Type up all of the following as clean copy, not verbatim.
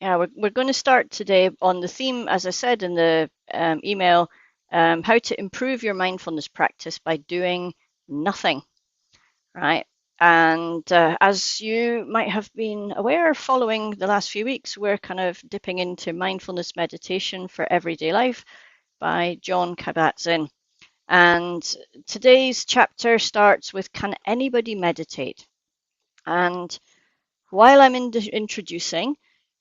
Yeah, we're going to start today on the theme, as I said in the email, how to improve your mindfulness practice by doing nothing, right? And as you might have been aware, following the last few weeks, we're kind of dipping into mindfulness meditation for everyday life by Jon Kabat-Zinn. And today's chapter starts with, can anybody meditate? And while I'm introducing,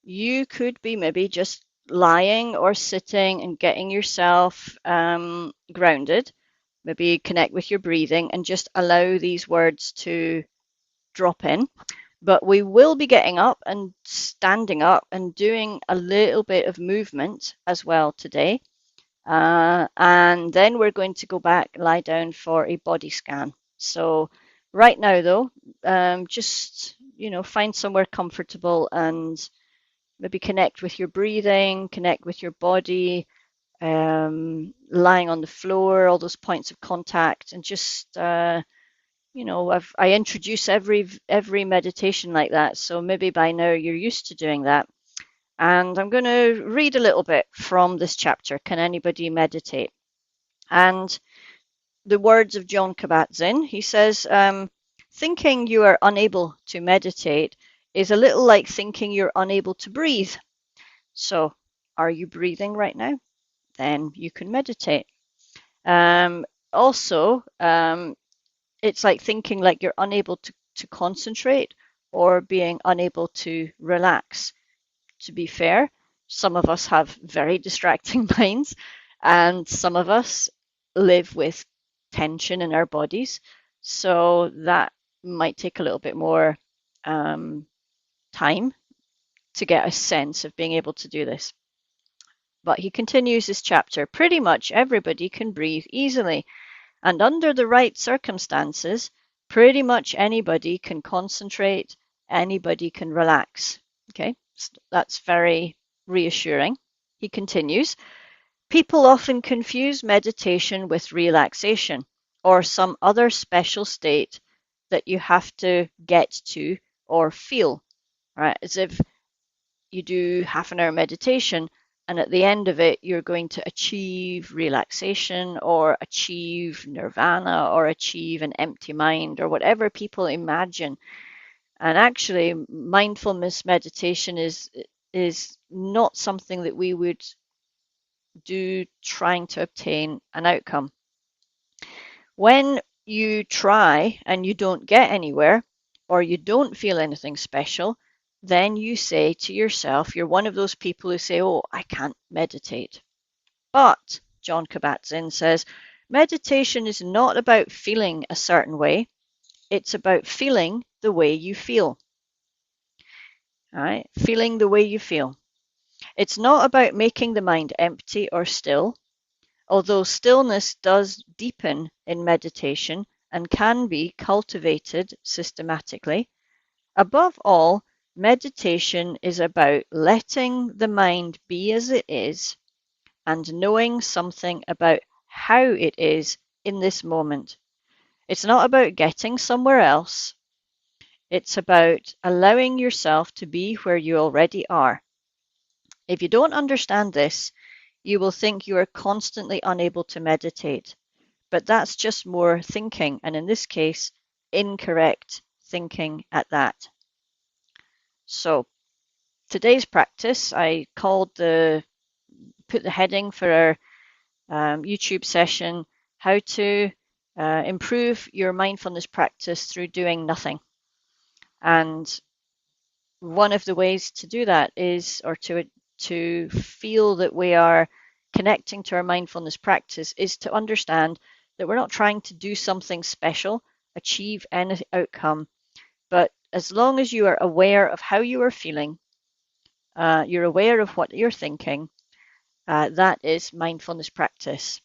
you could be maybe just lying or sitting and getting yourself grounded, maybe connect with your breathing and just allow these words to drop in. But we will be getting up and standing up and doing a little bit of movement as well today. And then we're going to go back, lie down for a body scan. So right now, though, just find somewhere comfortable and maybe connect with your breathing, connect with your body, lying on the floor, all those points of contact, and just I introduce every meditation like that. So maybe by now you're used to doing that. And I'm going to read a little bit from this chapter. Can anybody meditate? And the words of Jon Kabat-Zinn, he says, thinking you are unable to meditate is a little like thinking you're unable to breathe. So, are you breathing right now? Then you can meditate. Also, it's like thinking like you're unable to concentrate or being unable to relax. To be fair, some of us have very distracting minds, and some of us live with tension in our bodies. So that might take a little bit more time to get a sense of being able to do this. But he continues this chapter. Pretty much everybody can breathe easily, and under the right circumstances, pretty much anybody can concentrate, anybody can relax. Okay, that's very reassuring. He continues, people often confuse meditation with relaxation or some other special state that you have to get to or feel, right? As if you do half an hour meditation and at the end of it you're going to achieve relaxation or achieve nirvana or achieve an empty mind or whatever people imagine. And actually mindfulness meditation is not something that we would do trying to obtain an outcome. When you try and you don't get anywhere, or you don't feel anything special, then you say to yourself, you're one of those people who say, oh, I can't meditate. But, Jon Kabat-Zinn says, meditation is not about feeling a certain way, it's about feeling the way you feel. All right? Feeling the way you feel. It's not about making the mind empty or still, although stillness does deepen in meditation and can be cultivated systematically. Above all, meditation is about letting the mind be as it is and knowing something about how it is in this moment. It's not about getting somewhere else. It's about allowing yourself to be where you already are. If you don't understand this, you will think you are constantly unable to meditate. But that's just more thinking, and in this case, incorrect thinking at that. So today's practice, I put the heading for our YouTube session, how to improve your mindfulness practice through doing nothing. And one of the ways to do that is, or to feel that we are connecting to our mindfulness practice, is to understand that we're not trying to do something special, achieve any outcome, but as long as you are aware of how you are feeling, you're aware of what you're thinking, that is mindfulness practice.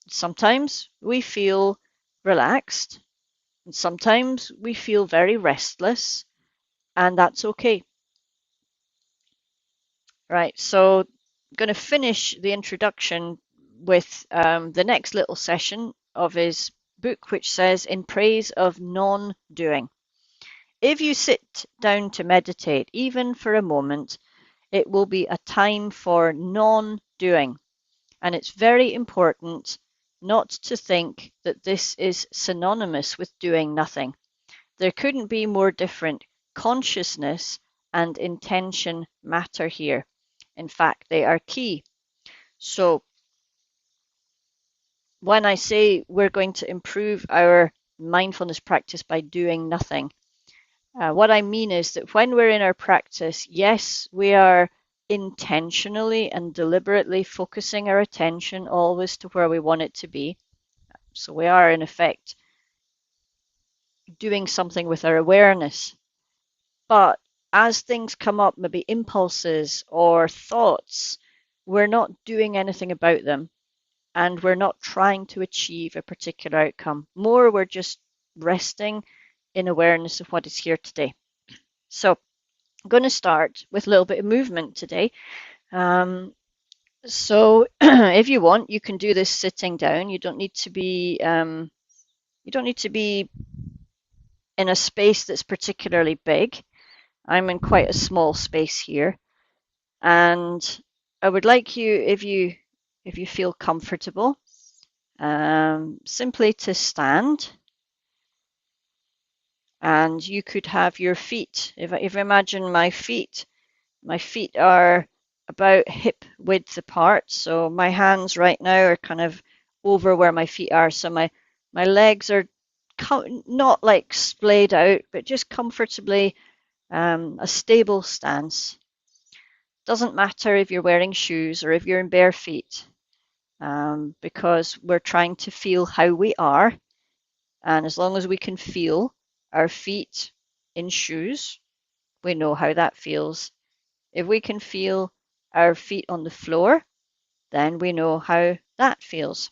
Sometimes we feel relaxed, and sometimes we feel very restless, and that's okay. Right, so I'm going to finish the introduction with the next little session of his book, which says, In Praise of Non-Doing. If you sit down to meditate, even for a moment, It will be a time for non-doing. And it's very important not to think that this is synonymous with doing nothing. There couldn't be more different. Consciousness and intention matter here. In fact, they are key. So when I say we're going to improve our mindfulness practice by doing nothing, what I mean is that when we're in our practice, yes, we are intentionally and deliberately focusing our attention always to where we want it to be. So we are, in effect, doing something with our awareness. But as things come up, maybe impulses or thoughts, we're not doing anything about them, and we're not trying to achieve a particular outcome. More, we're just resting in awareness of what is here today. So I'm going to start with a little bit of movement today. So if you want, you can do this sitting down. You don't need to be in a space that's particularly big. I'm in quite a small space here, and I would like you, if you feel comfortable, simply to stand, and you could have your feet. If I imagine my feet are about hip width apart, so my hands right now are kind of over where my feet are. So my legs are not like splayed out, but just comfortably a stable stance. Doesn't matter if you're wearing shoes or if you're in bare feet, because we're trying to feel how we are. And as long as we can feel our feet in shoes, we know how that feels. If we can feel our feet on the floor, then we know how that feels.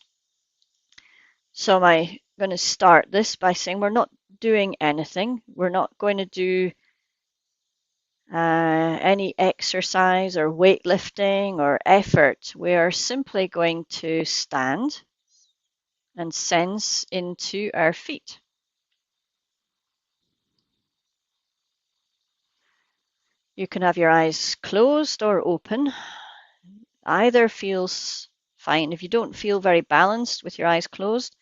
So I'm going to start this by saying we're not doing anything. We're not going to do any exercise or weightlifting or effort. We are simply going to stand and sense into our feet. You can have your eyes closed or open. Either feels fine. If you don't feel very balanced with your eyes closed,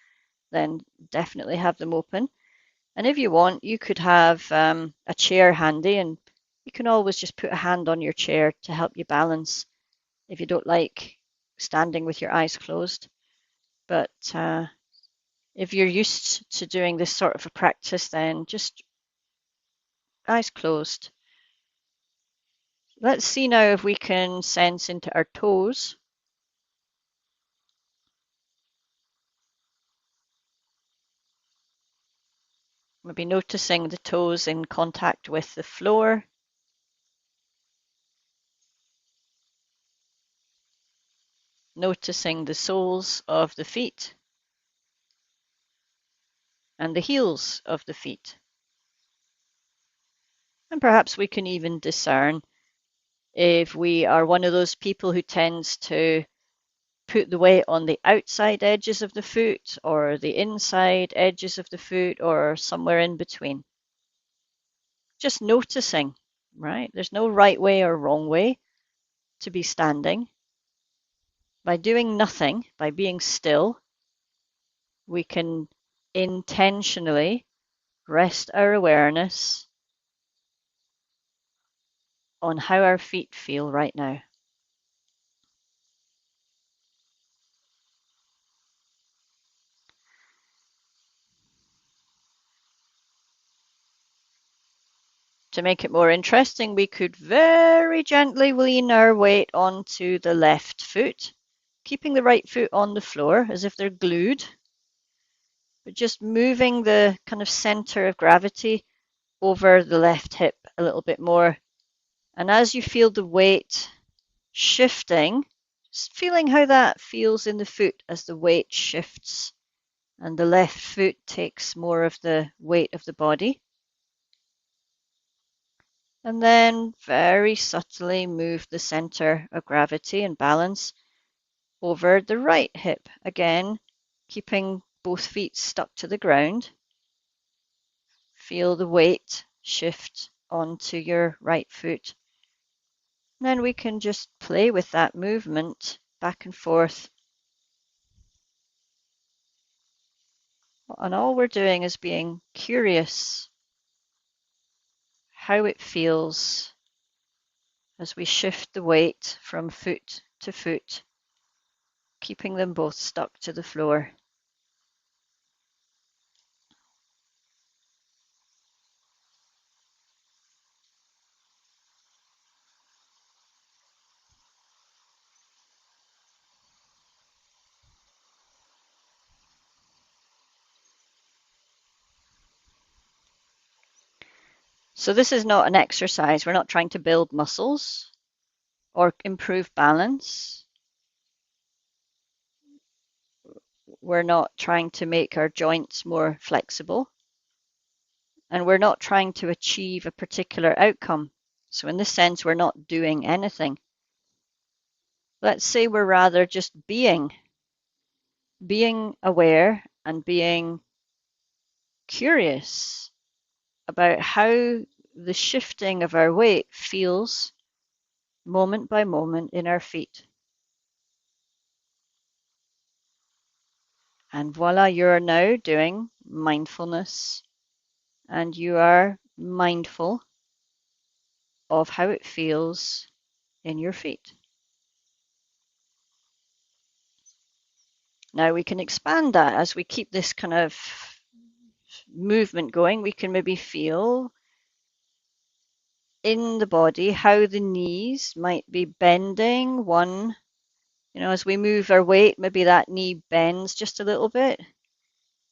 then definitely have them open. And if you want, you could have a chair handy, and you can always just put a hand on your chair to help you balance if you don't like standing with your eyes closed. But if you're used to doing this sort of a practice, then just eyes closed. Let's see now if we can sense into our toes. Maybe noticing the toes in contact with the floor. Noticing the soles of the feet and the heels of the feet. And perhaps we can even discern if we are one of those people who tends to put the weight on the outside edges of the foot or the inside edges of the foot or somewhere in between. Just noticing, right? There's no right way or wrong way to be standing. By doing nothing, by being still, we can intentionally rest our awareness on how our feet feel right now. To make it more interesting, we could very gently lean our weight onto the left foot, keeping the right foot on the floor as if they're glued, but just moving the kind of center of gravity over the left hip a little bit more. And as you feel the weight shifting, just feeling how that feels in the foot as the weight shifts and the left foot takes more of the weight of the body. And then very subtly move the center of gravity and balance over the right hip. Again, keeping both feet stuck to the ground. Feel the weight shift onto your right foot. Then we can just play with that movement back and forth. And all we're doing is being curious how it feels as we shift the weight from foot to foot, keeping them both stuck to the floor. So this is not an exercise. We're not trying to build muscles or improve balance. We're not trying to make our joints more flexible. And we're not trying to achieve a particular outcome. So in this sense, we're not doing anything. Let's say we're rather just being aware and being curious about how the shifting of our weight feels moment by moment in our feet. And voila, you're now doing mindfulness and you are mindful of how it feels in your feet. Now we can expand that as we keep this kind of movement going. We can maybe feel in the body how the knees might be bending. One, as we move our weight, maybe that knee bends just a little bit.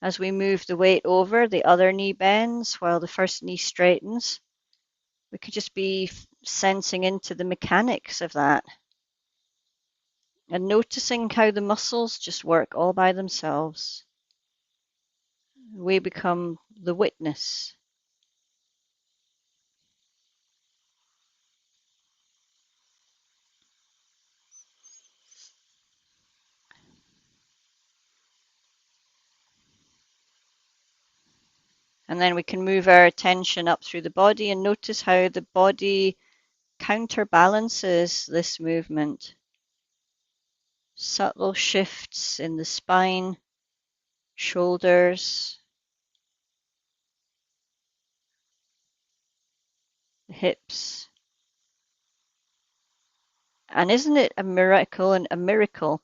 As we move the weight over, the other knee bends while the first knee straightens. We could just be sensing into the mechanics of that and noticing how the muscles just work all by themselves. We become the witness. And then we can move our attention up through the body and notice how the body counterbalances this movement. Subtle shifts in the spine, shoulders, the hips. And isn't it a miracle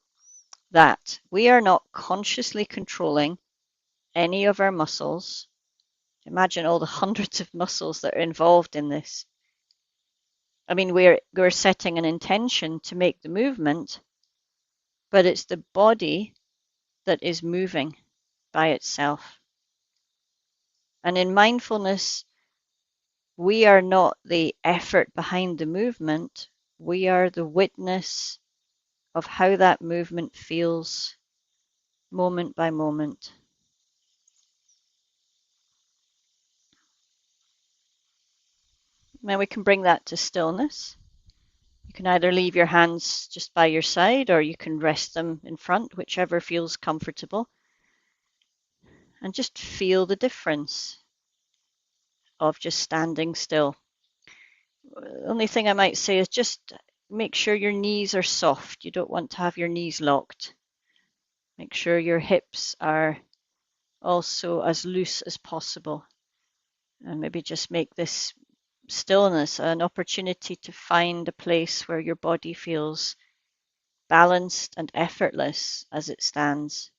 that we are not consciously controlling any of our muscles? Imagine all the hundreds of muscles that are involved in this. I mean, we're setting an intention to make the movement, but it's the body that is moving by itself. And in mindfulness, we are not the effort behind the movement. We are the witness of how that movement feels moment by moment. Now we can bring that to stillness. You can either leave your hands just by your side or you can rest them in front, whichever feels comfortable. And just feel the difference of just standing still. The only thing I might say is just make sure your knees are soft. You don't want to have your knees locked. Make sure your hips are also as loose as possible. And maybe just make this stillness an opportunity to find a place where your body feels balanced and effortless as it stands.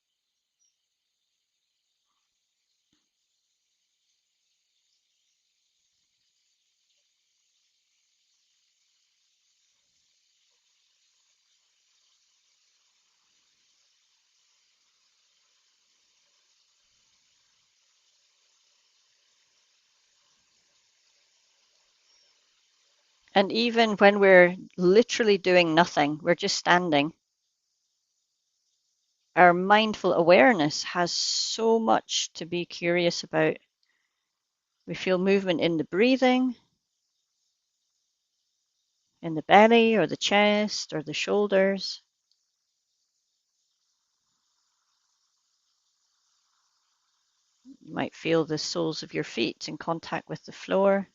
And even when we're literally doing nothing, we're just standing, our mindful awareness has so much to be curious about. We feel movement in the breathing, in the belly or the chest or the shoulders. You might feel the soles of your feet in contact with the floor.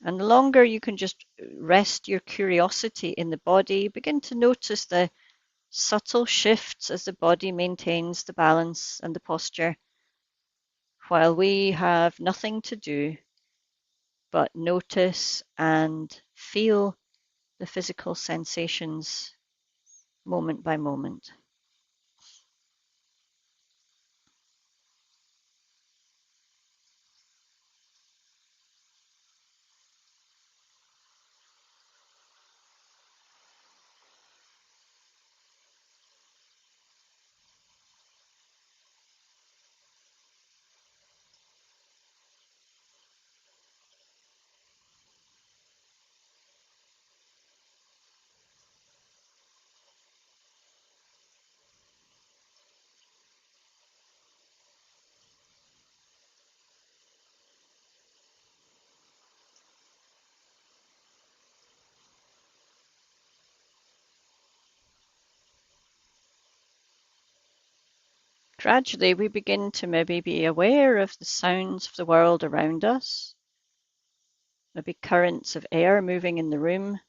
And the longer you can just rest your curiosity in the body, begin to notice the subtle shifts as the body maintains the balance and the posture, while we have nothing to do but notice and feel the physical sensations moment by moment. Gradually, we begin to maybe be aware of the sounds of the world around us, maybe currents of air moving in the room,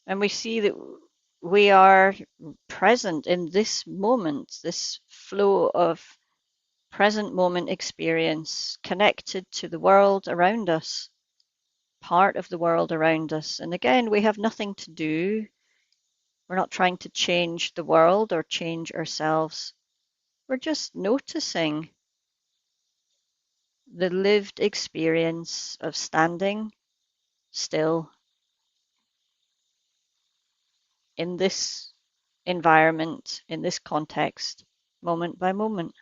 and we see that we are present in this moment, this flow of present moment experience, connected to the world around us, part of the world around us. And again, we have nothing to do. We're not trying to change the world or change ourselves. We're just noticing the lived experience of standing still in this environment, in this context, moment by moment.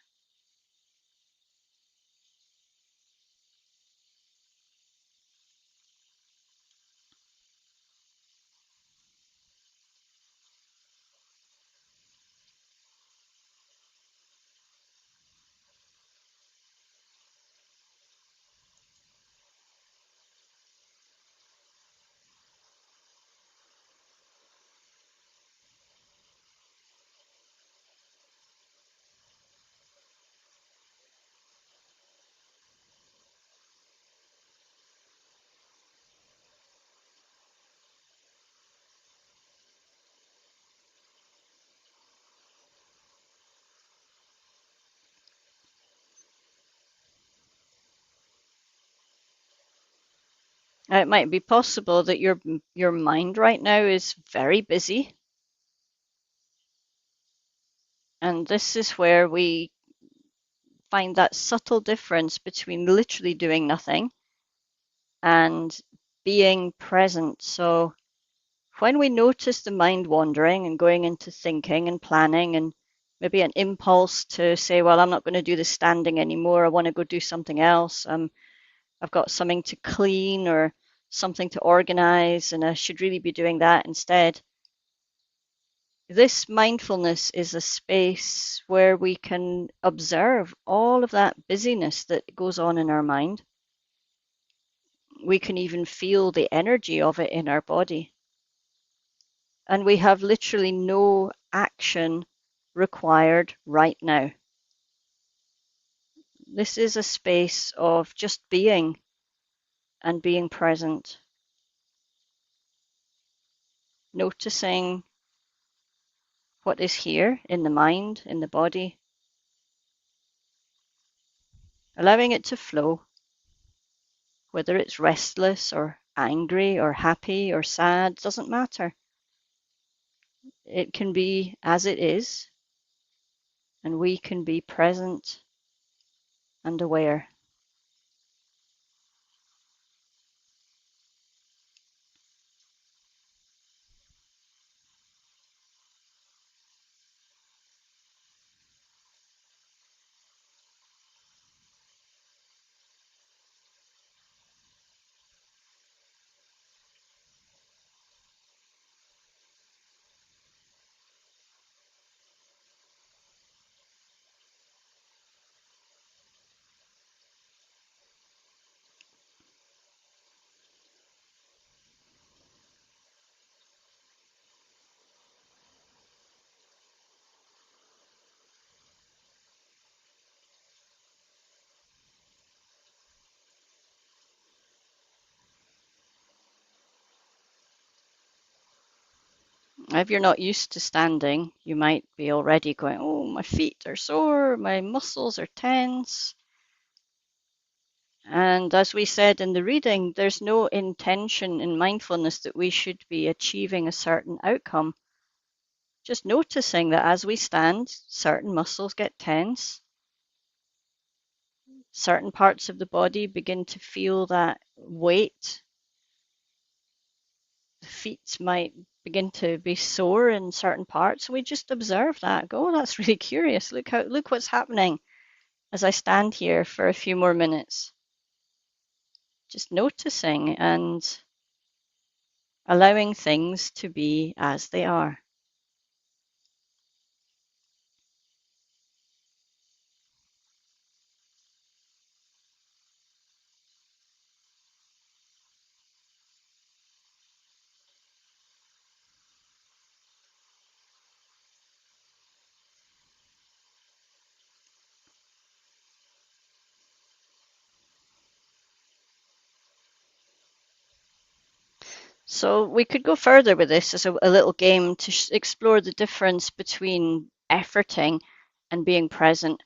It might be possible that your mind right now is very busy, and this is where we find that subtle difference between literally doing nothing and being present. So when we notice the mind wandering and going into thinking and planning and maybe an impulse to say, well, I'm not going to do the standing anymore. I want to go do something else. I've got something to clean or something to organize, and I should really be doing that instead. This mindfulness is a space where we can observe all of that busyness that goes on in our mind. We can even feel the energy of it in our body. And we have literally no action required right now. This is a space of just being and being present, noticing what is here in the mind, in the body, allowing it to flow, whether it's restless or angry or happy or sad, doesn't matter. It can be as it is, and we can be present and aware. If you're not used to standing, you might be already going, oh, my feet are sore, my muscles are tense. And as we said in the reading, there's no intention in mindfulness that we should be achieving a certain outcome. Just noticing that as we stand, certain muscles get tense, certain parts of the body begin to feel that weight. The feet might begin to be sore in certain parts. We just observe that. Go, oh, that's really curious. Look what's happening as I stand here for a few more minutes. Just noticing and allowing things to be as they are. So we could go further with this as a little game to explore the difference between efforting and being present.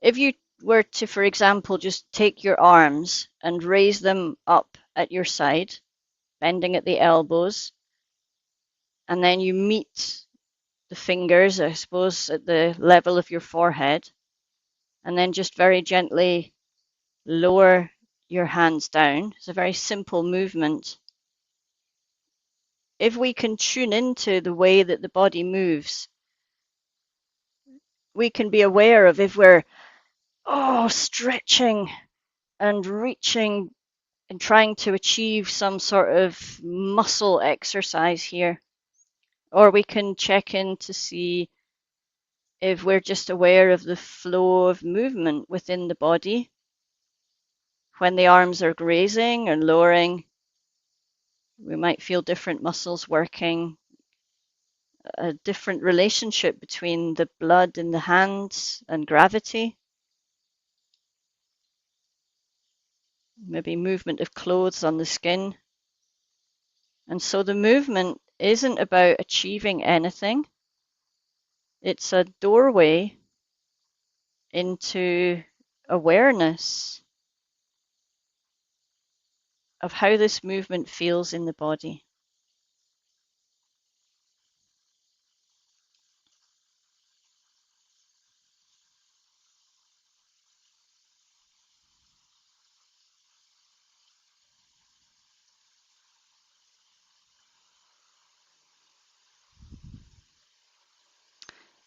If you were to, for example, just take your arms and raise them up at your side, bending at the elbows, and then you meet the fingers, I suppose, at the level of your forehead, and then just very gently lower your hands down. It's a very simple movement. If we can tune into the way that the body moves, we can be aware of if we're stretching and reaching and trying to achieve some sort of muscle exercise here. Or we can check in to see if we're just aware of the flow of movement within the body. When the arms are raising and lowering, we might feel different muscles working, a different relationship between the blood in the hands and gravity, maybe movement of clothes on the skin. And so the movement isn't about achieving anything. It's a doorway into awareness of how this movement feels in the body.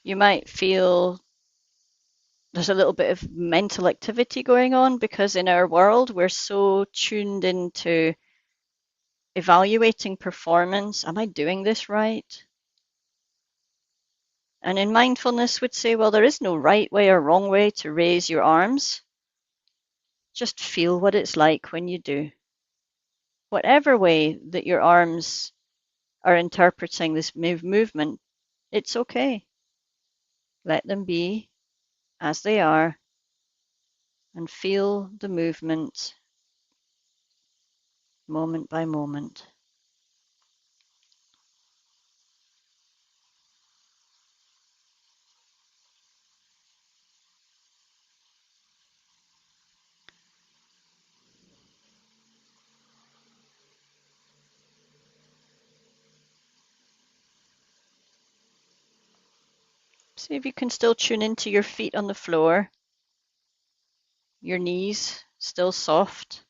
You might feel there's a little bit of mental activity going on because in our world we're so tuned into evaluating performance. Am I doing this right? And in mindfulness would say, well, there is no right way or wrong way to raise your arms. Just feel what it's like when you do. Whatever way that your arms are interpreting this movement, it's okay. Let them be as they are and feel the movement moment by moment. See if you can still tune into your feet on the floor, your knees still soft,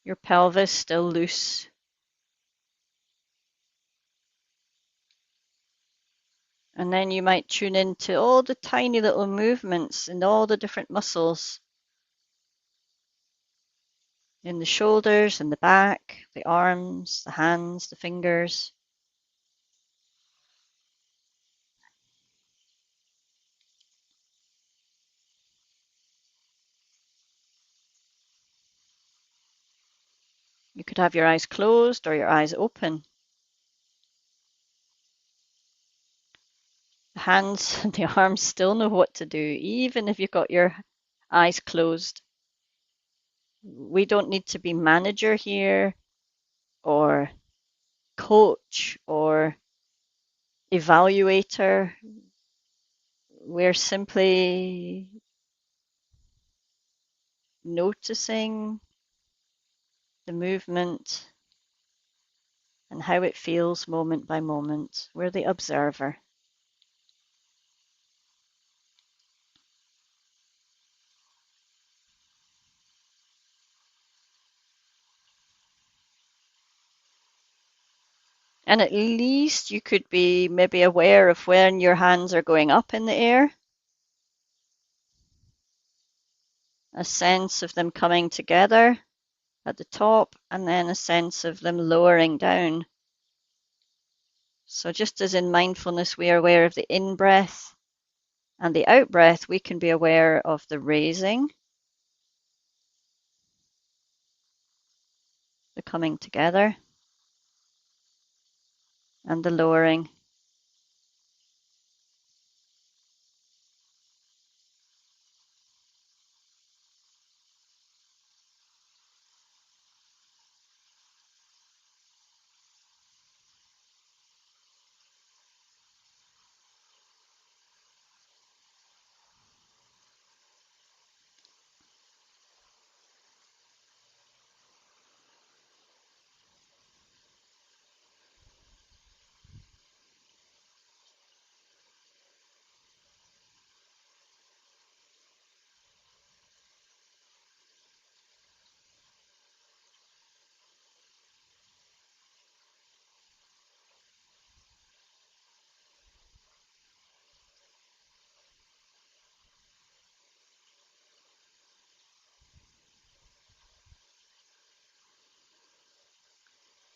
your pelvis still loose. And then you might tune into all the tiny little movements and all the different muscles in the shoulders and the back, the arms, the hands, the fingers. You could have your eyes closed or your eyes open. The hands and the arms still know what to do, even if you've got your eyes closed. We don't need to be manager here or coach or evaluator. We're simply noticing the movement and how it feels moment by moment. We're the observer. And at least you could be maybe aware of when your hands are going up in the air, a sense of them coming together at the top, and then a sense of them lowering down. So just as in mindfulness, we are aware of the in-breath and the out-breath, we can be aware of the raising, the coming together, and the lowering.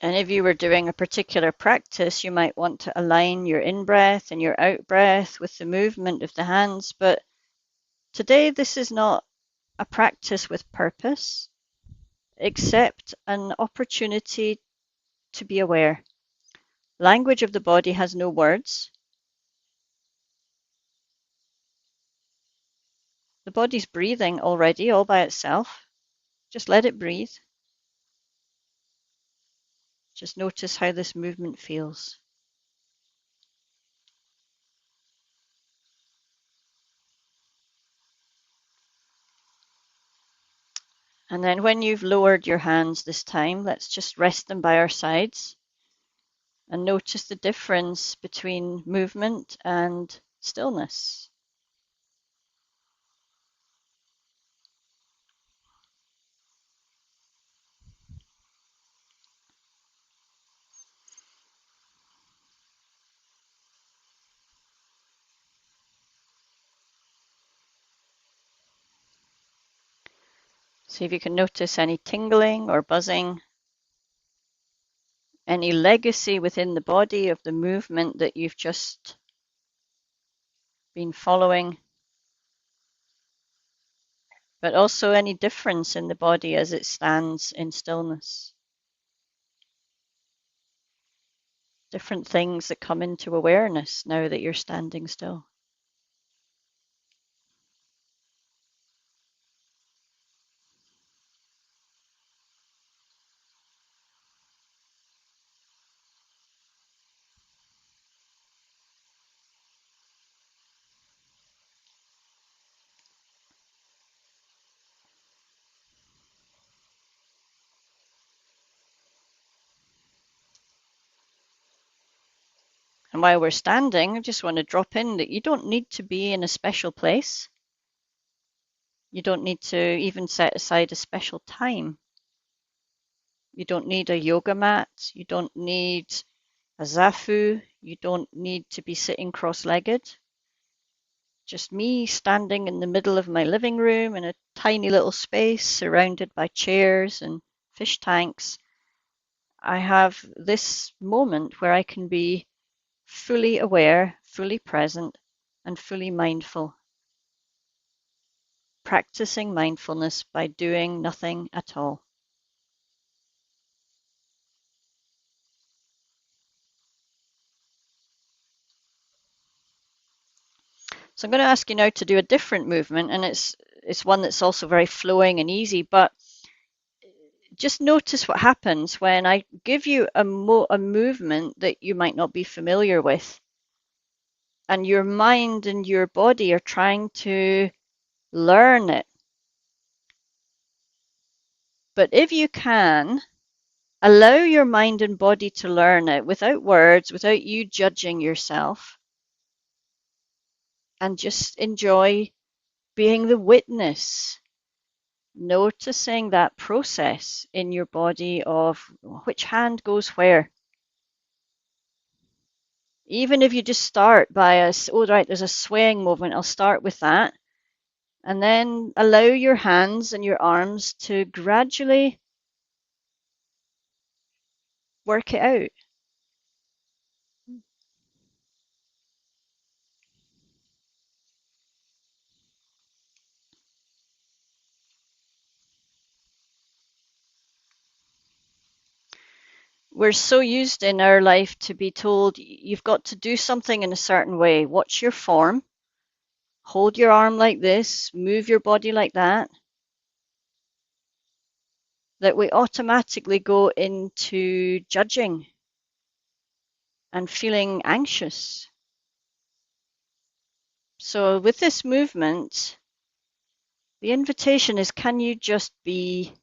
And if you were doing a particular practice, you might want to align your in-breath and your out-breath with the movement of the hands. But today, this is not a practice with purpose, except an opportunity to be aware. Language of the body has no words. The body's breathing already all by itself. Just let it breathe. Just notice how this movement feels. And then when you've lowered your hands this time, let's just rest them by our sides and notice the difference between movement and stillness. See if you can notice any tingling or buzzing, any legacy within the body of the movement that you've just been following, but also any difference in the body as it stands in stillness. Different things that come into awareness now that you're standing still. And while we're standing, I just want to drop in that you don't need to be in a special place. You don't need to even set aside a special time. You don't need a yoga mat. You don't need a zafu. You don't need to be sitting cross-legged. Just me standing in the middle of my living room in a tiny little space surrounded by chairs and fish tanks. I have this moment where I can be fully aware, fully present, and fully mindful, practicing mindfulness by doing nothing at all. So I'm going to ask you now to do a different movement, and it's one that's also very flowing and easy, but just notice what happens when I give you a movement that you might not be familiar with, and your mind and your body are trying to learn it. But if you can, allow your mind and body to learn it without words, without you judging yourself, and just enjoy being the witness, noticing that process in your body of which hand goes where. Even if you just start by oh, right, there's a swaying movement, I'll start with that. And then allow your hands and your arms to gradually work it out. We're so used in our life to be told you've got to do something in a certain way. Watch your form, hold your arm like this, move your body like that, that we automatically go into judging and feeling anxious. So with this movement, the invitation is, can you just be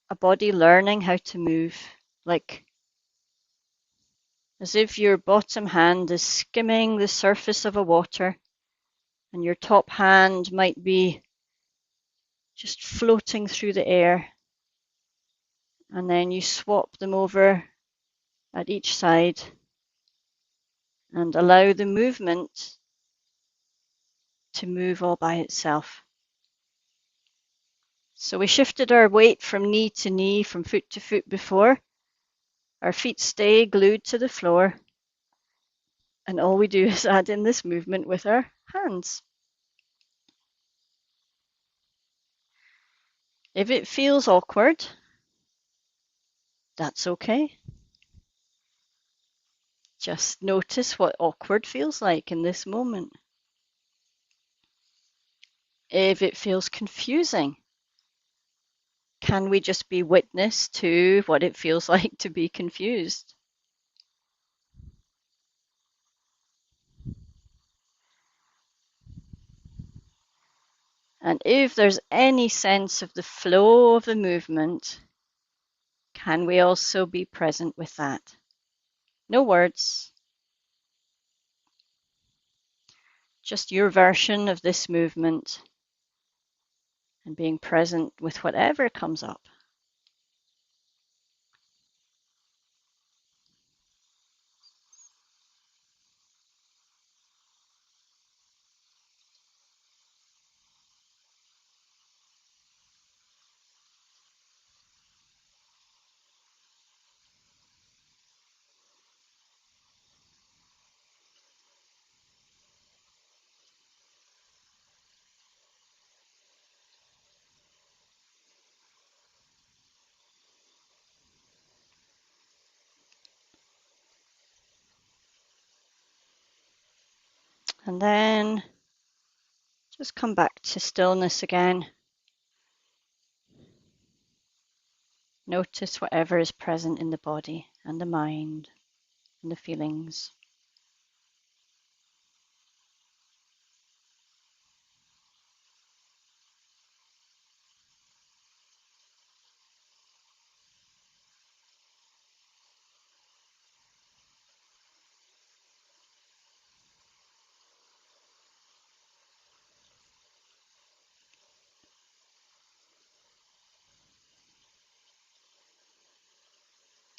a body learning how to move, like as if your bottom hand is skimming the surface of a water and your top hand might be just floating through the air, and then you swap them over at each side and allow the movement to move all by itself. So we shifted our weight from knee to knee, from foot to foot before. Our feet stay glued to the floor, and all we do is add in this movement with our hands. If it feels awkward, that's okay. Just notice what awkward feels like in this moment. If it feels confusing, can we just be witness to what it feels like to be confused? And if there's any sense of the flow of the movement, can we also be present with that? No words, just your version of this movement, and being present with whatever comes up. And then just come back to stillness again. Notice whatever is present in the body and the mind and the feelings.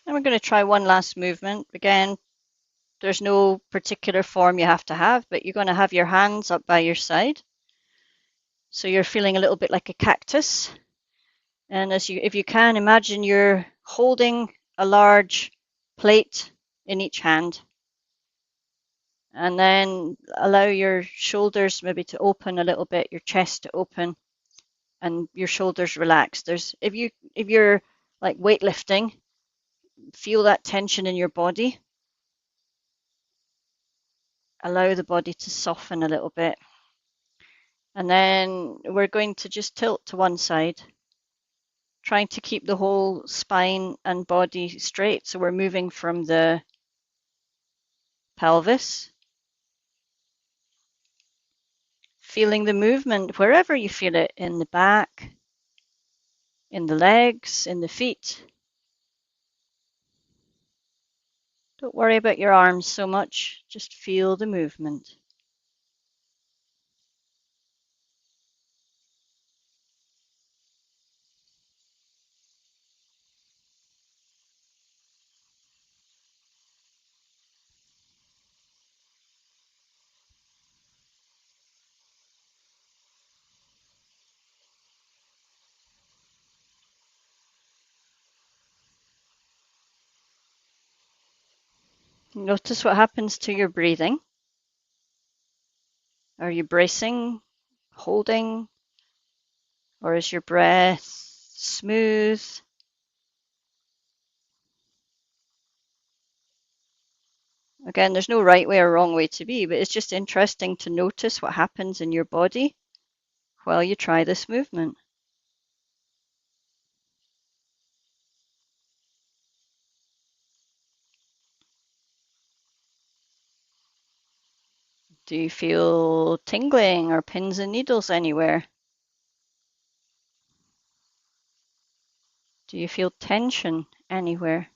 And we're going to try one last movement. Again, there's no particular form you have to have, but you're going to have your hands up by your side. So you're feeling a little bit like a cactus. And if you can, imagine you're holding a large plate in each hand. And then allow your shoulders maybe to open a little bit, your chest to open, and your shoulders relax. If you're like weightlifting, feel that tension in your body. Allow the body to soften a little bit. And then we're going to just tilt to one side. trying to keep the whole spine and body straight. So we're moving from the pelvis, feeling the movement wherever you feel it, in the back, in the legs, in the feet. Don't worry about your arms so much, just feel the movement. Notice what happens to your breathing. Are you bracing, holding, or is your breath smooth? Again, there's no right way or wrong way to be, but it's just interesting to notice what happens in your body while you try this movement. Do you feel tingling or pins and needles anywhere? Do you feel tension anywhere?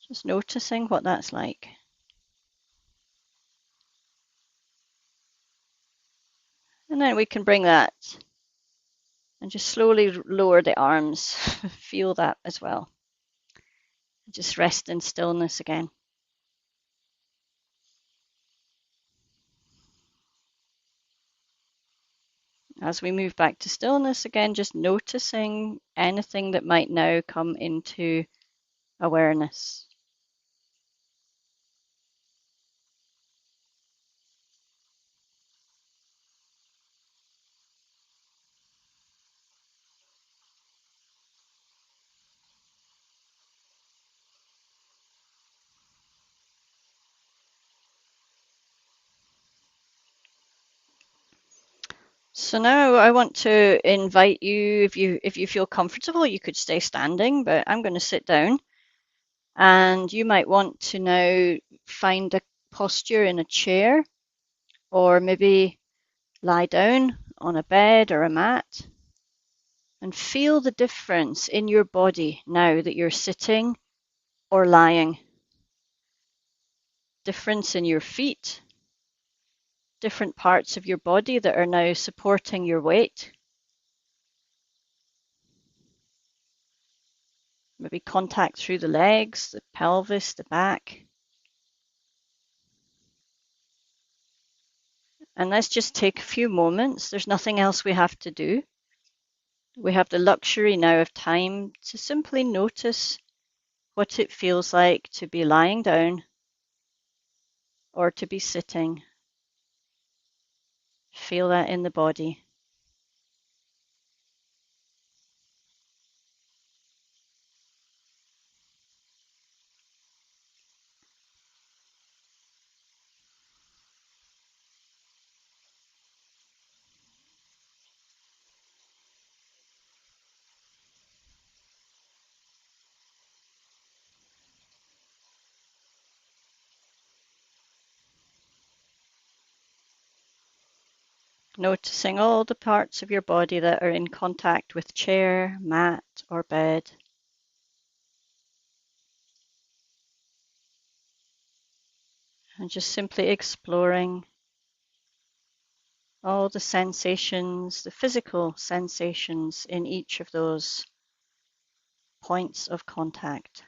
Just noticing what that's like. And then we can bring that and just slowly lower the arms. Feel that as well. Just rest in stillness again. As we move back to stillness again, just noticing anything that might now come into awareness. So now I want to invite you, if you feel comfortable, you could stay standing, but I'm going to sit down. And you might want to now find a posture in a chair, or maybe lie down on a bed or a mat, and feel the difference in your body now that you're sitting or lying. Difference in your feet, different parts of your body that are now supporting your weight. Maybe contact through the legs, the pelvis, the back. And let's just take a few moments. There's nothing else we have to do. We have the luxury now of time to simply notice what it feels like to be lying down or to be sitting. Feel that in the body. Noticing all the parts of your body that are in contact with chair, mat, or bed. And just simply exploring all the sensations, the physical sensations in each of those points of contact.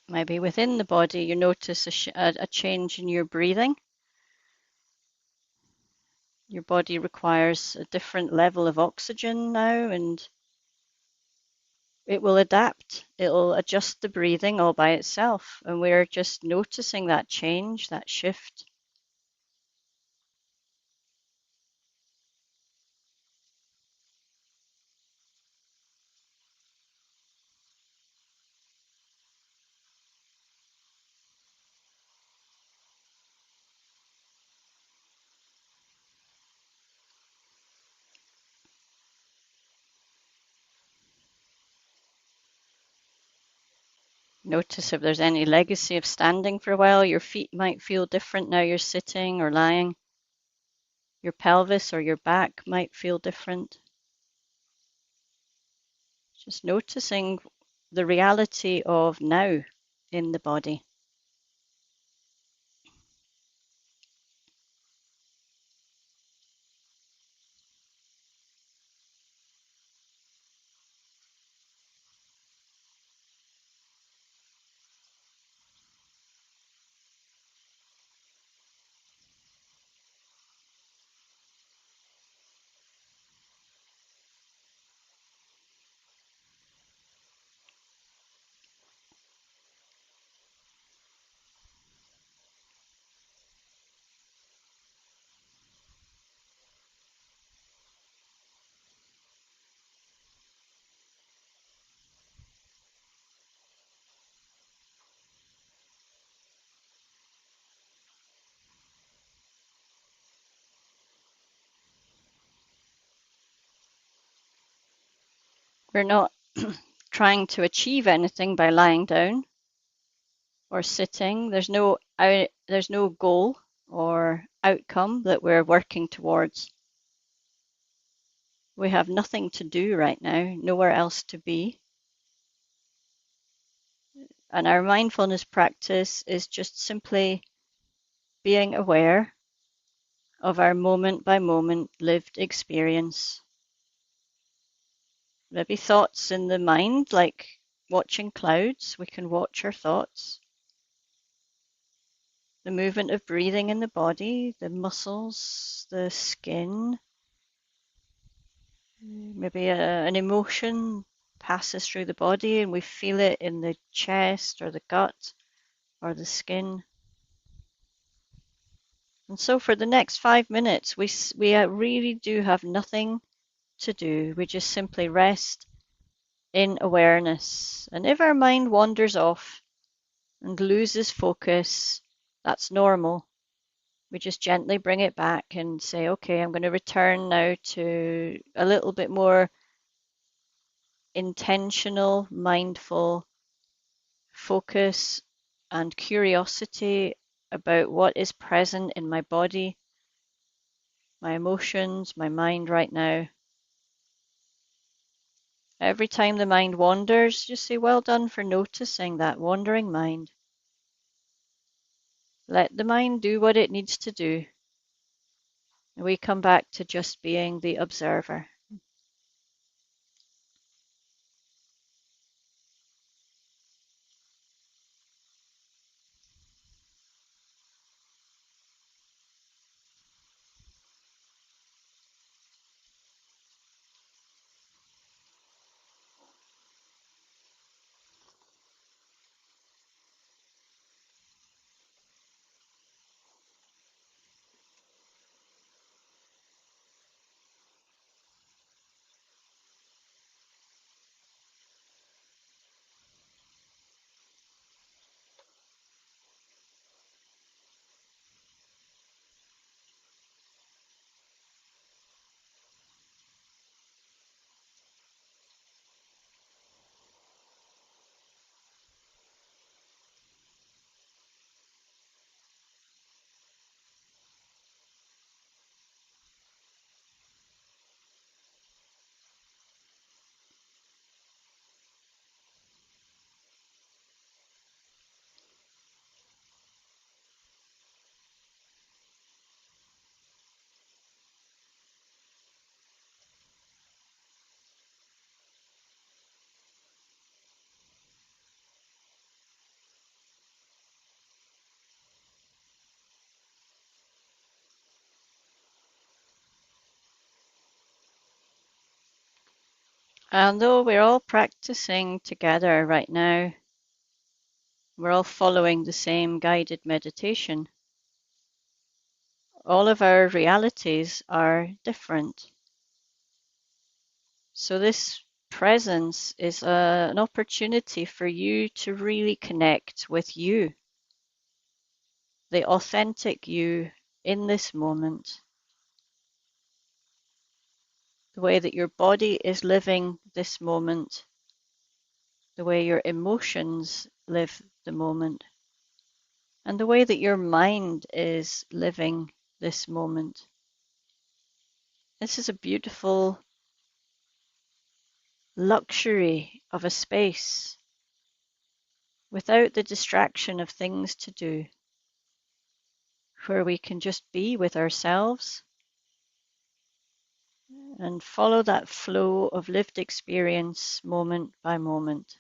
Maybe within the body, you notice a change in your breathing. Your body requires a different level of oxygen now, and it will adapt. It'll adjust the breathing all by itself. And we're just noticing that change, that shift. Notice if there's any legacy of standing for a while. Your feet might feel different now you're sitting or lying. Your pelvis or your back might feel different. Just noticing the reality of now in the body. We're not trying to achieve anything by lying down or sitting. There's no goal or outcome that we're working towards. We have nothing to do right now, nowhere else to be. And our mindfulness practice is just simply being aware of our moment by moment lived experience. Maybe thoughts in the mind, like watching clouds, we can watch our thoughts. The movement of breathing in the body, the muscles, the skin. Maybe an emotion passes through the body and we feel it in the chest or the gut or the skin. And so for the next 5 minutes, we really do have nothing to do. We just simply rest in awareness. And if our mind wanders off and loses focus, that's normal. We just gently bring it back and say, okay, I'm going to return now to a little bit more intentional, mindful focus and curiosity about what is present in my body, my emotions, my mind right now. Every time the mind wanders, just say, well done for noticing that wandering mind. Let the mind do what it needs to do. And we come back to just being the observer. And though we're all practicing together right now, we're all following the same guided meditation. All of our realities are different. So this presence is an opportunity for you to really connect with you, the authentic you in this moment, the way that your body is living this moment, the way your emotions live the moment, and the way that your mind is living this moment. This is a beautiful luxury of a space without the distraction of things to do, where we can just be with ourselves and follow that flow of lived experience moment by moment.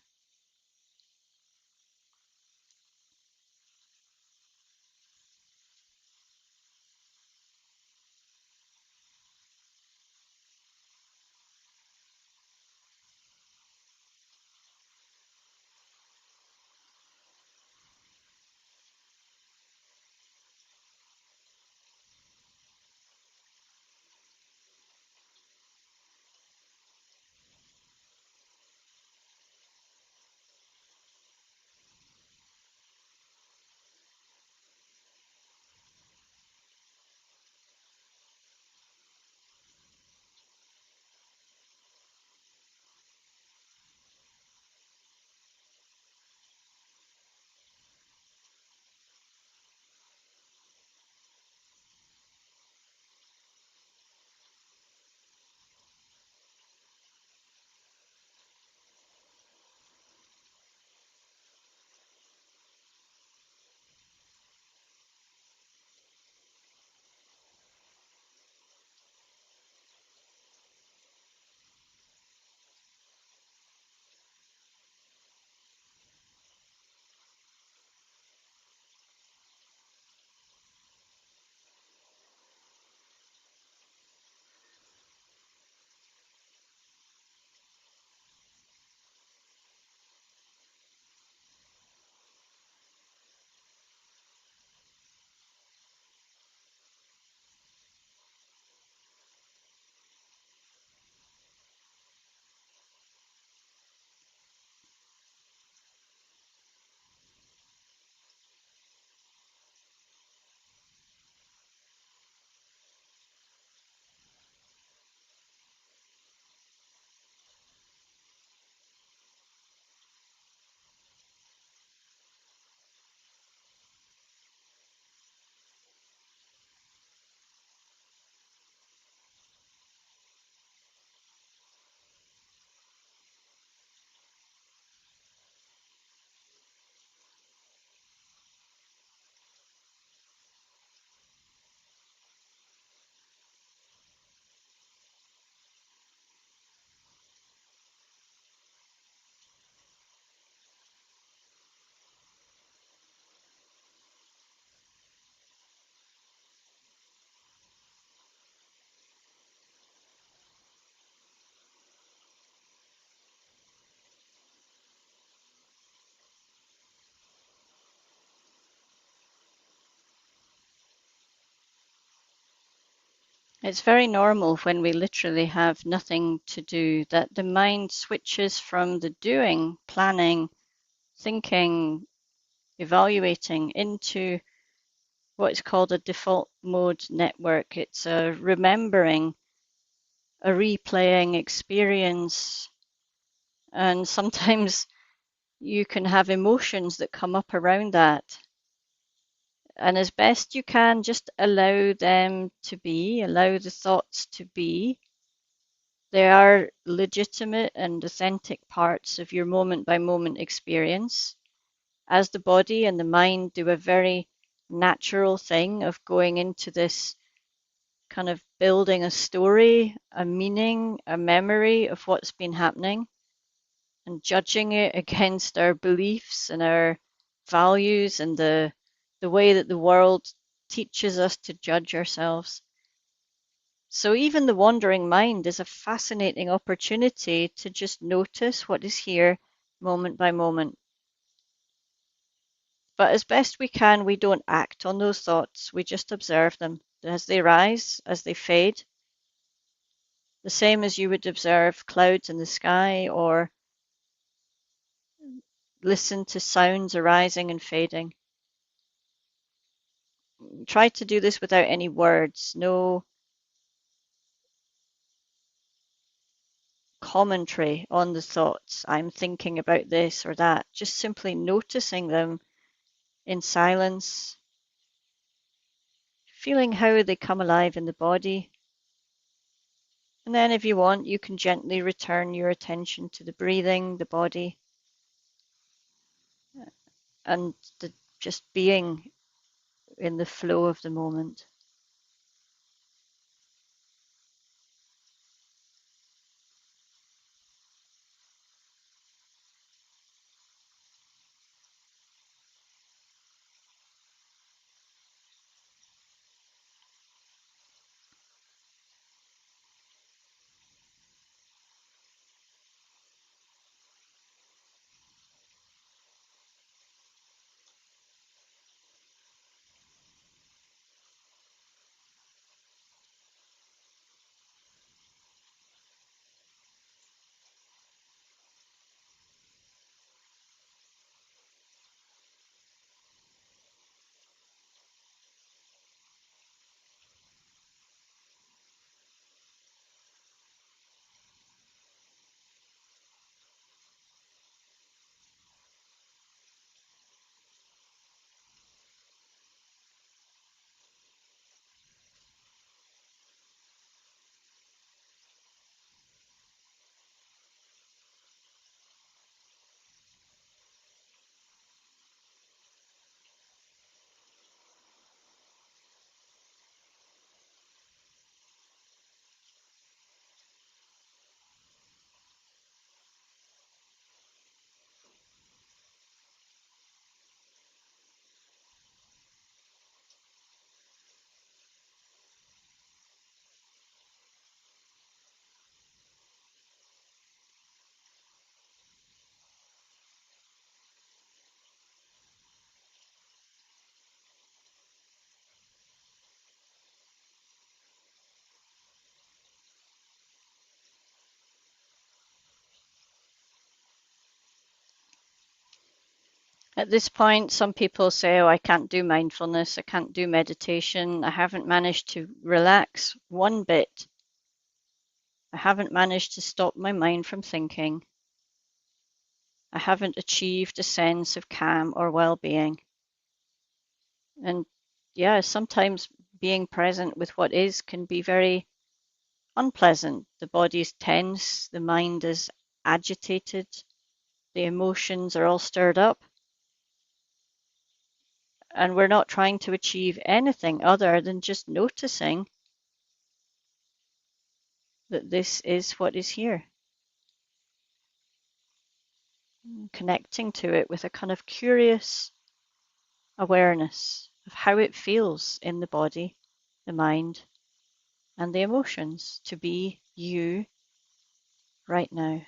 It's very normal when we literally have nothing to do that the mind switches from the doing, planning, thinking, evaluating into what is called a default mode network. It's a remembering, a replaying experience, and sometimes you can have emotions that come up around that. And as best you can, just allow them to be, allow the thoughts to be. They are legitimate and authentic parts of your moment by moment experience, as the body and the mind do a very natural thing of going into this kind of building a story, a meaning, a memory of what's been happening, and judging it against our beliefs and our values and the way that the world teaches us to judge ourselves. So even the wandering mind is a fascinating opportunity to just notice what is here moment by moment. But as best we can, we don't act on those thoughts. We just observe them as they rise, as they fade, the same as you would observe clouds in the sky or listen to sounds arising and fading. Try to do this without any words, no commentary on the thoughts. I'm thinking about this or that, just simply noticing them in silence, feeling how they come alive in the body. And then, if you want, you can gently return your attention to the breathing, the body, and just being in the flow of the moment. At this point, some people say, oh, I can't do mindfulness, I can't do meditation, I haven't managed to relax one bit, I haven't managed to stop my mind from thinking, I haven't achieved a sense of calm or well being. And yeah, sometimes being present with what is can be very unpleasant. The body is tense, the mind is agitated, the emotions are all stirred up, and we're not trying to achieve anything other than just noticing that this is what is here, connecting to it with a kind of curious awareness of how it feels in the body, the mind, and the emotions to be you right now.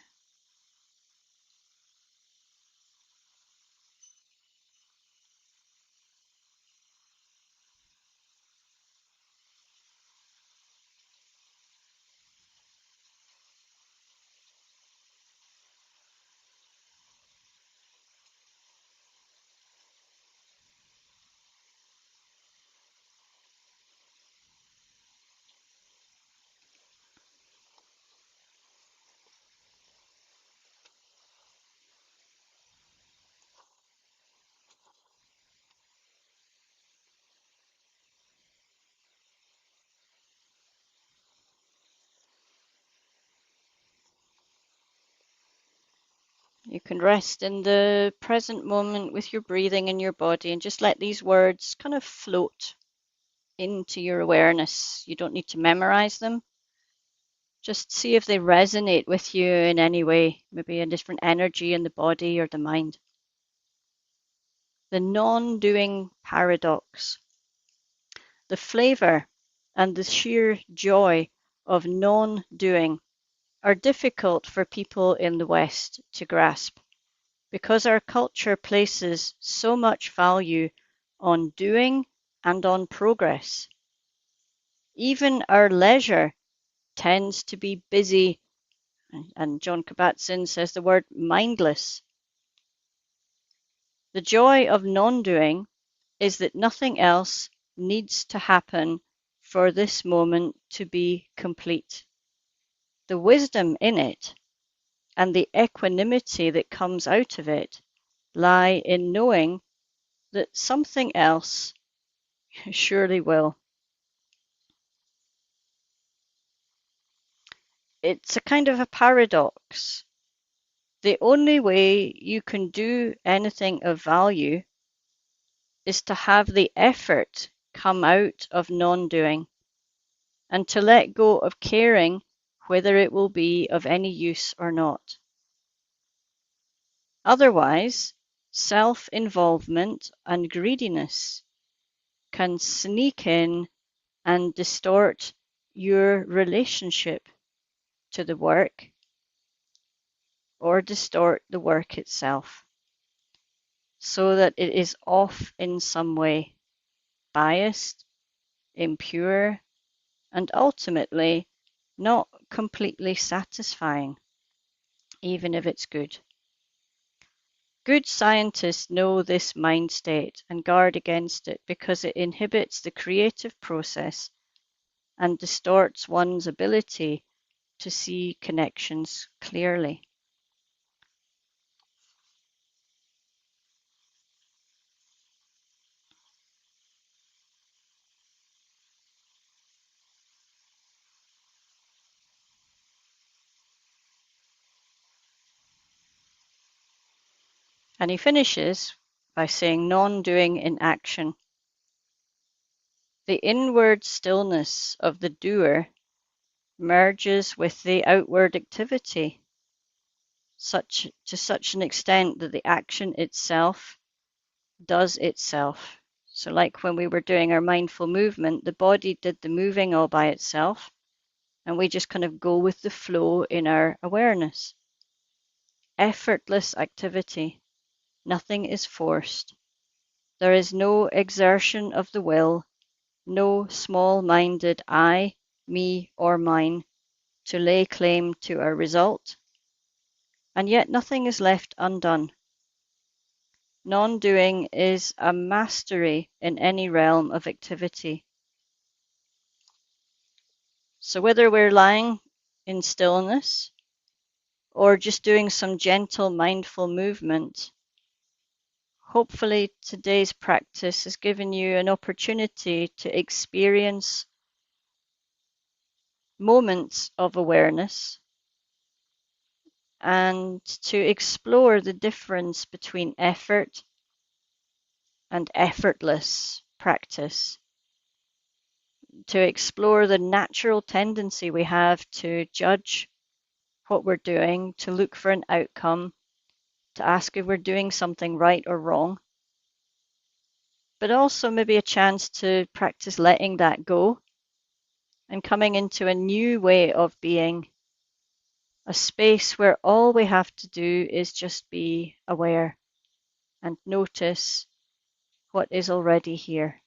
You can rest in the present moment with your breathing in your body and just let these words kind of float into your awareness. You don't need to memorize them. Just see if they resonate with you in any way, maybe a different energy in the body or the mind. The non-doing paradox. The flavor and the sheer joy of non-doing are difficult for people in the West to grasp because our culture places so much value on doing and on progress. Even our leisure tends to be busy, and Jon Kabat-Zinn says the word mindless. The joy of non-doing is that nothing else needs to happen for this moment to be complete. The wisdom in it and the equanimity that comes out of it lie in knowing that something else surely will. It's a kind of a paradox. The only way you can do anything of value is to have the effort come out of non-doing and to let go of caring whether it will be of any use or not. Otherwise, self-involvement and greediness can sneak in and distort your relationship to the work or distort the work itself so that it is off in some way, biased, impure, and ultimately not completely satisfying, even if it's good. Good scientists know this mind state and guard against it because it inhibits the creative process and distorts one's ability to see connections clearly. And he finishes by saying non-doing in action. The inward stillness of the doer merges with the outward activity to such an extent that the action itself does itself. So like when we were doing our mindful movement, the body did the moving all by itself, and we just kind of go with the flow in our awareness. Effortless activity. Nothing is forced. There is no exertion of the will, no small-minded I, me, or mine to lay claim to a result, and yet nothing is left undone. Non-doing is a mastery in any realm of activity. So whether we're lying in stillness or just doing some gentle mindful movement, hopefully today's practice has given you an opportunity to experience moments of awareness and to explore the difference between effort and effortless practice, to explore the natural tendency we have to judge what we're doing, to look for an outcome, to ask if we're doing something right or wrong, but also maybe a chance to practice letting that go and coming into a new way of being, a space where all we have to do is just be aware and notice what is already here.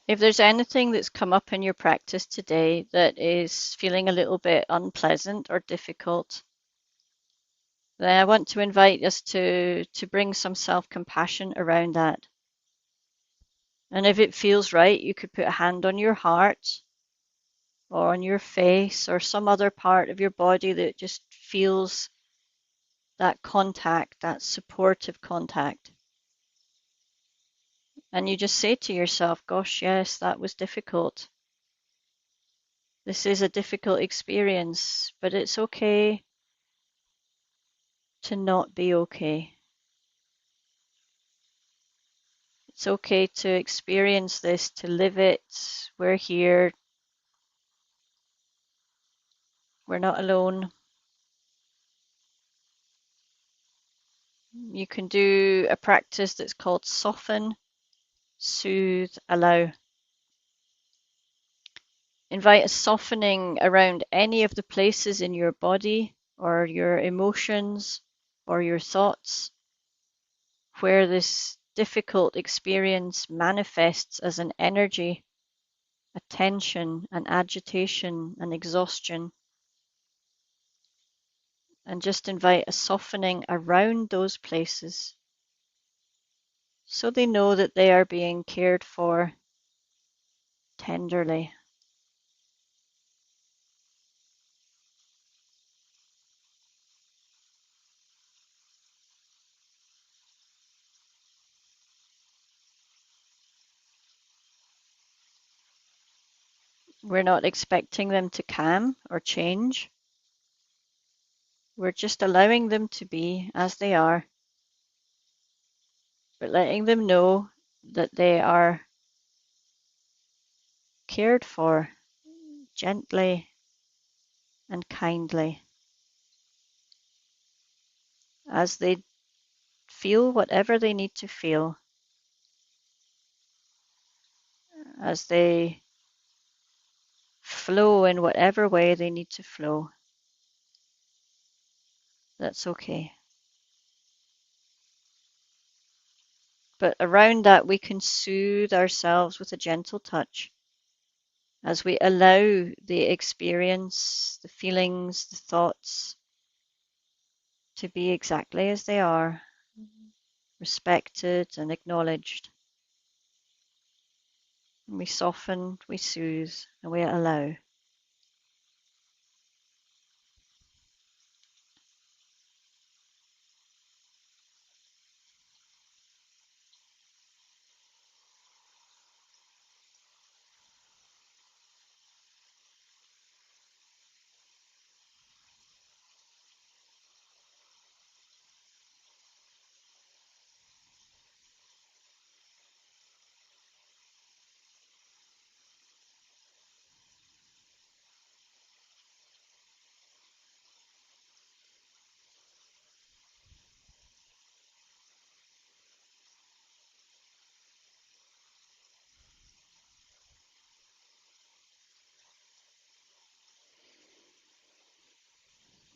If there's anything that's come up in your practice today that is feeling a little bit unpleasant or difficult, then I want to invite us to bring some self-compassion around that. And if it feels right, you could put a hand on your heart or on your face or some other part of your body that just feels that contact, that supportive contact. And you just say to yourself, gosh, yes, that was difficult. This is a difficult experience, but it's okay to not be okay. It's okay to experience this, to live it. We're here. We're not alone. You can do a practice that's called soften, soothe, allow. Invite a softening around any of the places in your body or your emotions or your thoughts where this difficult experience manifests as an energy, a tension, an agitation, an exhaustion, and just invite a softening around those places so they know that they are being cared for tenderly. We're not expecting them to calm or change. We're just allowing them to be as they are, but letting them know that they are cared for gently and kindly as they feel whatever they need to feel, as they flow in whatever way they need to flow. That's okay. But around that, we can soothe ourselves with a gentle touch as we allow the experience, the feelings, the thoughts to be exactly as they are, respected and acknowledged. And we soften, we soothe, and we allow.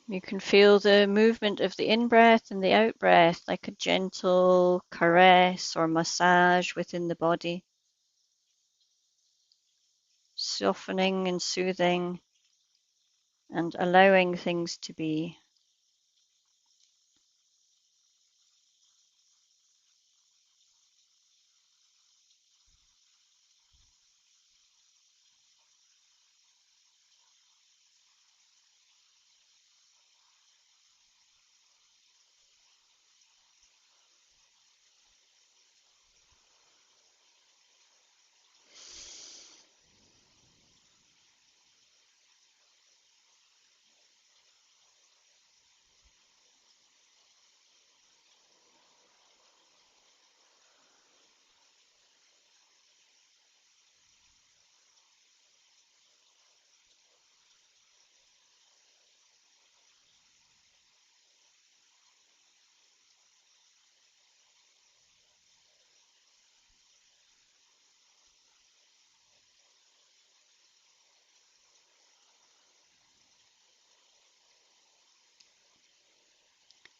You can feel the movement of the in-breath and the out-breath like a gentle caress or massage within the body, softening and soothing and allowing things to be.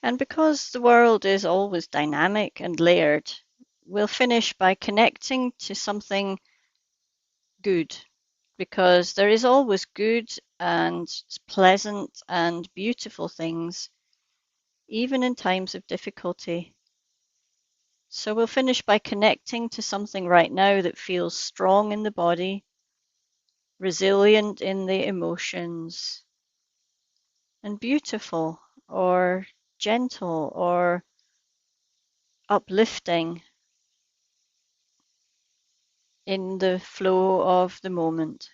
And because the world is always dynamic and layered, we'll finish by connecting to something good, because there is always good and pleasant and beautiful things, even in times of difficulty. So we'll finish by connecting to something right now that feels strong in the body, resilient in the emotions, and beautiful or gentle or uplifting in the flow of the moment.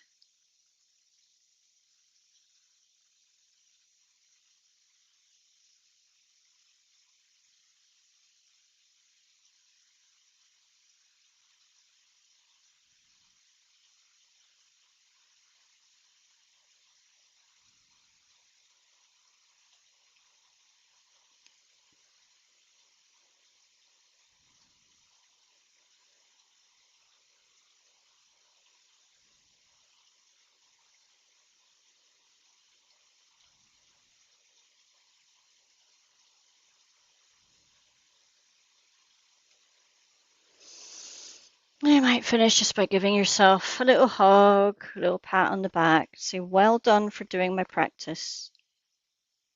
You might finish just by giving yourself a little hug, a little pat on the back. Say, well done for doing my practice.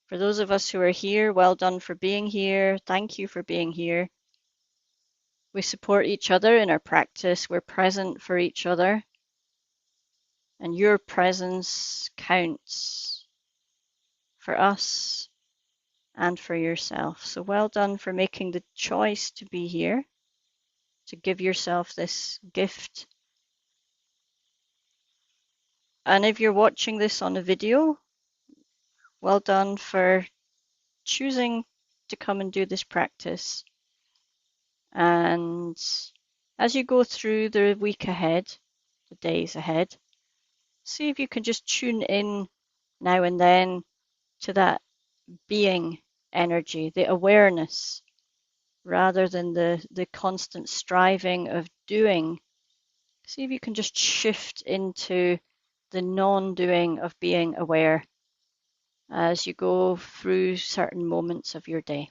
For those of us who are here, well done for being here. Thank you for being here. We support each other in our practice. We're present for each other. And your presence counts for us and for yourself. So well done for making the choice to be here, to give yourself this gift. And if you're watching this on a video, well done for choosing to come and do this practice. And as you go through the week ahead, the days ahead, see if you can just tune in now and then to that being energy, the awareness, rather than the constant striving of doing. See if you can just shift into the non-doing of being aware as you go through certain moments of your day.